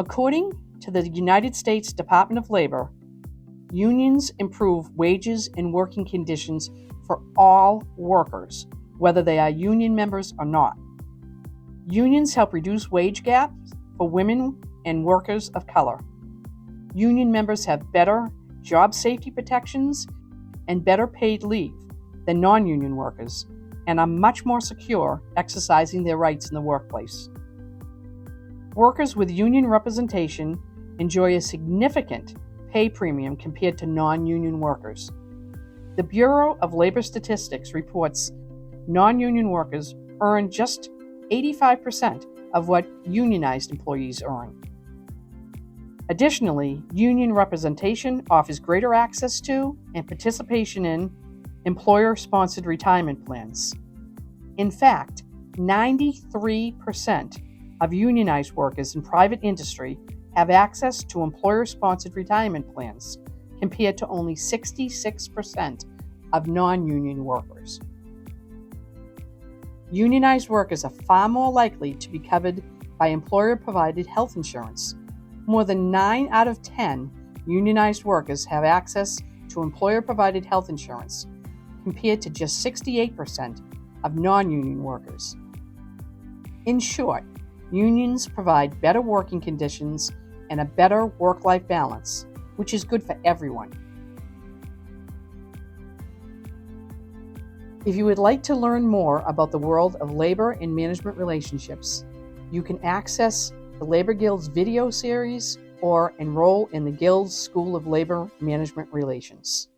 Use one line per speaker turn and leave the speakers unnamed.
According to the United States Department of Labor, unions improve wages and working conditions for all workers, whether they are union members or not. Unions help reduce wage gaps for women and workers of color. Union members have better job safety protections and better paid leave than non-union workers, and are much more secure exercising their rights in the workplace. Workers with union representation enjoy a significant pay premium compared to non-union workers. The Bureau of Labor Statistics reports non-union workers earn just 85% of what unionized employees earn. Additionally, union representation offers greater access to and participation in employer-sponsored retirement plans. In fact, 93% of unionized workers in private industry have access to employer-sponsored retirement plans, compared to only 66% of non-union workers. Unionized workers are far more likely to be covered by employer-provided health insurance. More than 9 out of 10 unionized workers have access to employer-provided health insurance, compared to just 68% of non-union workers. In short, unions provide better working conditions and a better work-life balance, which is good for everyone. If you would like to learn more about the world of labor and management relationships, you can access the Labor Guild's video series or enroll in the Guild's School of Labor Management Relations.